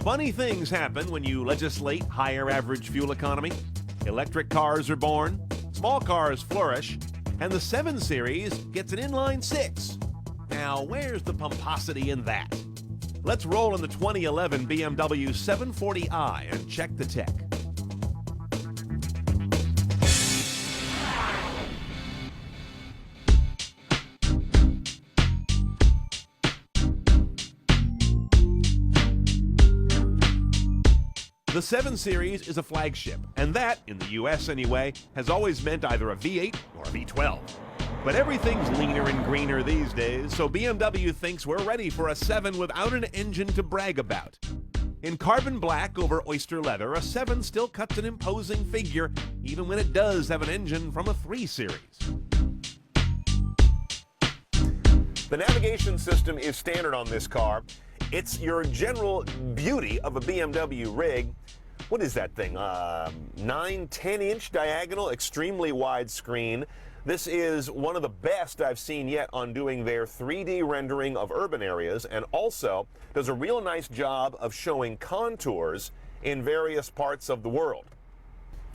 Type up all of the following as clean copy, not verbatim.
Funny things happen when you legislate higher average fuel economy. Electric cars are born, small cars flourish, and the 7 Series gets an inline 6. Now, where's the pomposity in that? Let's roll in the 2011 BMW 740i and check the tech. The 7 Series is a flagship, and that, in the US anyway, has always meant either a V8 or a V12. But everything's leaner and greener these days, so BMW thinks we're ready for a 7 without an engine to brag about. In carbon black over oyster leather, a 7 still cuts an imposing figure, even when it does have an engine from a 3 Series. The navigation system is standard on this car. It's your general beauty of a BMW rig. What is that thing? 10-inch diagonal, extremely wide screen. This is one of the best I've seen yet on doing their 3D rendering of urban areas, and also does a real nice job of showing contours in various parts of the world.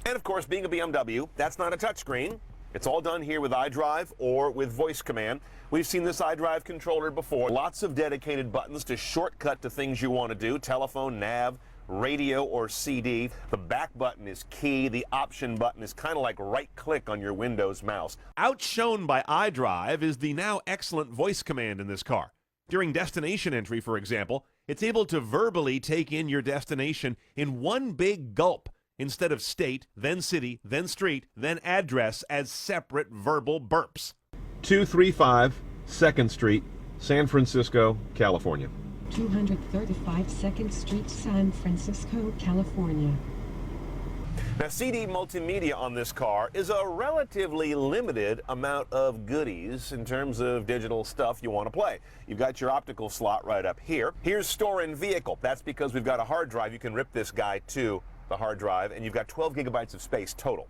And of course, being a BMW, that's not a touchscreen. It's all done here with iDrive or with voice command. We've seen this iDrive controller before. Lots of dedicated buttons to shortcut to things you want to do. Telephone, nav, radio, or CD. The back button is key. The option button is kind of like right-click on your Windows mouse. Outshone by iDrive is the now excellent voice command in this car. During destination entry, for example, it's able to verbally take in your destination in one big gulp, instead of state, then city, then street, then address as separate verbal burps. 235 2nd Street, San Francisco, California. 235 2nd Street, San Francisco, California. Now, CD multimedia on this car is a relatively limited amount of goodies in terms of digital stuff you want to play. You've got your optical slot right up here. Here's store in vehicle. That's because we've got a hard drive. You can rip this guy to the hard drive, and you've got 12 gigabytes of space total.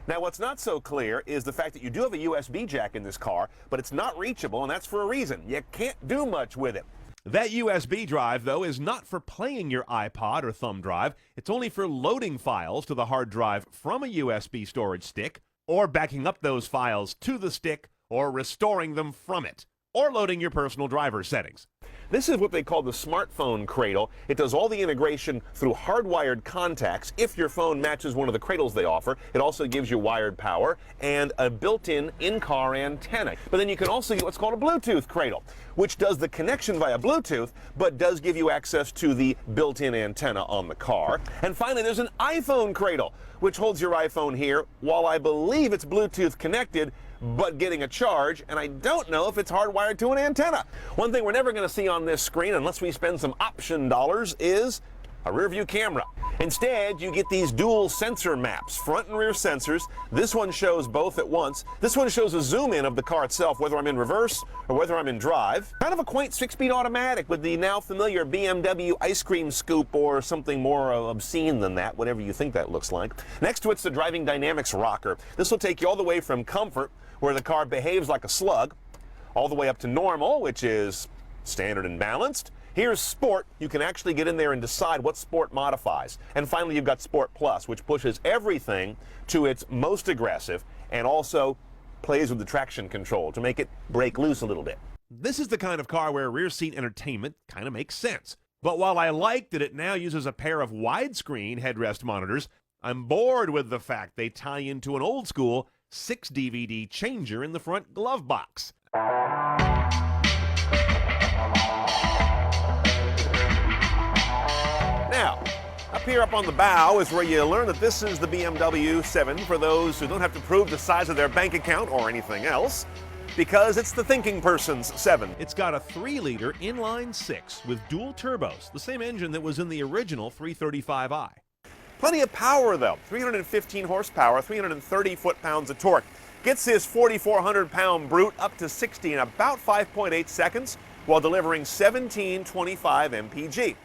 Now, what's not so clear is the fact that you do have a USB jack in this car, but it's not reachable, and that's for a reason. You can't do much with it. That USB drive, though, is not for playing your iPod or thumb drive. It's only for loading files to the hard drive from a USB storage stick, or backing up those files to the stick, or restoring them from it, or loading your personal driver settings. This is what they call the smartphone cradle. It does all the integration through hardwired contacts if your phone matches one of the cradles they offer. It also gives you wired power and a built-in in-car antenna. But then you can also get what's called a Bluetooth cradle, which does the connection via Bluetooth, but does give you access to the built-in antenna on the car. And finally, there's an iPhone cradle, which holds your iPhone here, while I believe it's Bluetooth connected, but getting a charge, and I don't know if it's hardwired to an antenna. One thing we're never going to see on this screen, unless we spend some option dollars, is a rear view camera. Instead, you get these dual sensor maps, front and rear sensors. This one shows both at once. This one shows a zoom in of the car itself, whether I'm in reverse or whether I'm in drive. Kind of a quaint 6-speed automatic with the now familiar BMW ice cream scoop or something more obscene than that, whatever you think that looks like. Next to it's the driving dynamics rocker. This will take you all the way from comfort, where the car behaves like a slug, all the way up to normal, which is standard and balanced. Here's Sport. You can actually get in there and decide what Sport modifies. And finally, you've got Sport Plus, which pushes everything to its most aggressive and also plays with the traction control to make it break loose a little bit. This is the kind of car where rear seat entertainment kind of makes sense. But while I like that it now uses a pair of widescreen headrest monitors, I'm bored with the fact they tie into an old school 6 DVD changer in the front glove box. Now, up here up on the bow is where you learn that this is the BMW 7 for those who don't have to prove the size of their bank account or anything else, because it's the thinking person's 7. It's got a 3-liter inline 6 with dual turbos, the same engine that was in the original 335i. Plenty of power, though. 315 horsepower, 330 foot-pounds of torque. Gets his 4,400-pound brute up to 60 in about 5.8 seconds while delivering 1725 mpg.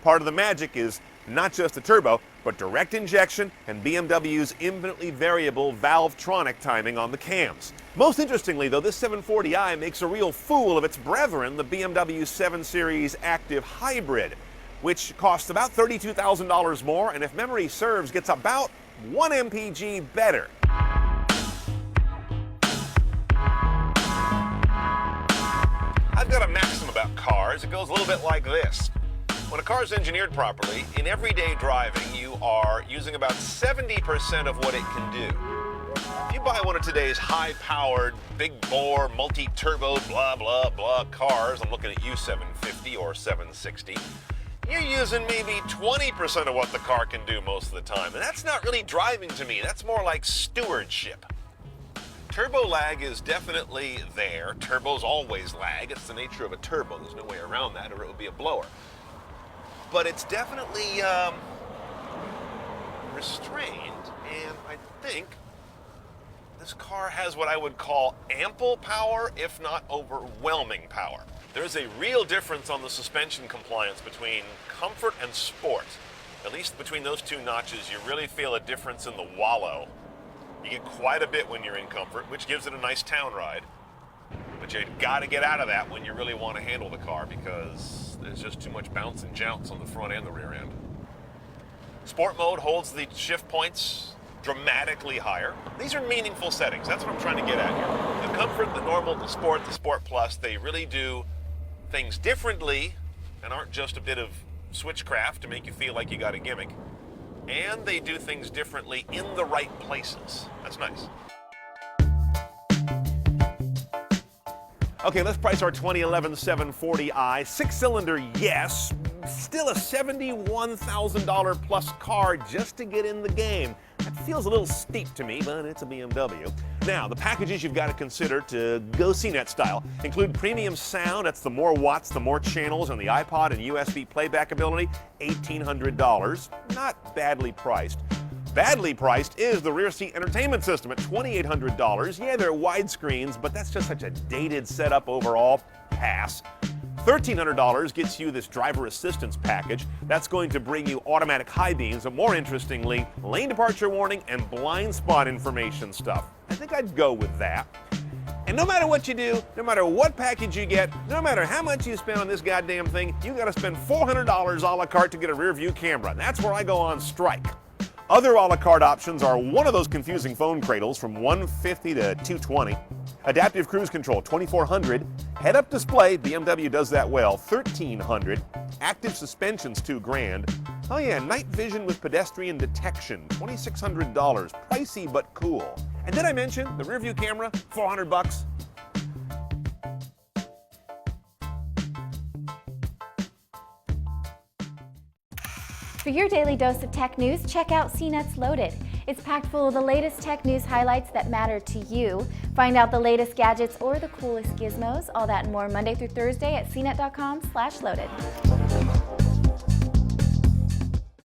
Part of the magic is not just the turbo, but direct injection and BMW's infinitely variable Valvetronic timing on the cams. Most interestingly, though, this 740i makes a real fool of its brethren, the BMW 7 Series Active Hybrid. which costs about $32,000 more, and if memory serves, gets about 1 mpg better. I've got a maxim about cars. It goes a little bit like this. When a car is engineered properly, in everyday driving, you are using about 70% of what it can do. If you buy one of today's high-powered, big-bore, multi-turbo, blah, blah, blah cars, I'm looking at you 750 or 760, you're using maybe 20% of what the car can do most of the time. And that's not really driving to me. That's more like stewardship. Turbo lag is definitely there. Turbos always lag. It's the nature of a turbo. There's no way around that, or it would be a blower. But it's definitely restrained, and I think this car has what I would call ample power, if not overwhelming power. There's a real difference on the suspension compliance between comfort and sport. At least between those two notches, you really feel a difference in the wallow. You get quite a bit when you're in comfort, which gives it a nice town ride. But you gotta get out of that when you really want to handle the car, because there's just too much bounce and jounce on the front and the rear end. Sport mode holds the shift points dramatically higher. These are meaningful settings. That's what I'm trying to get at here. The comfort, the normal, the Sport Plus, they really do things differently and aren't just a bit of switchcraft to make you feel like you got a gimmick. And they do things differently in the right places. That's nice. Okay, let's price our 2011 740i. Six-cylinder, yes. Still a $71,000 plus car just to get in the game. That feels a little steep to me, but it's a BMW. Now, the packages you've got to consider to go CNET style include premium sound. That's the more watts, the more channels, and the iPod and USB playback ability, $1,800. Not badly priced. Badly priced is the rear seat entertainment system at $2,800. Yeah, they're widescreens, but that's just such a dated setup overall. Pass. $1,300 gets you this driver assistance package. That's going to bring you automatic high beams, but more interestingly, lane departure warning and blind spot information stuff. I think I'd go with that. And no matter what you do, no matter what package you get, no matter how much you spend on this goddamn thing, you gotta spend $400 a la carte to get a rear view camera. That's where I go on strike. Other a la carte options are one of those confusing phone cradles from $150 to $220, adaptive cruise control $2,400, head-up display, BMW does that well, $1,300, active suspension's $2,000. Oh yeah, night vision with pedestrian detection, $2,600, pricey but cool. And did I mention the rear view camera, $400? For your daily dose of tech news, check out CNET's Loaded. It's packed full of the latest tech news highlights that matter to you. Find out the latest gadgets or the coolest gizmos, all that and more Monday through Thursday at cnet.com/loaded.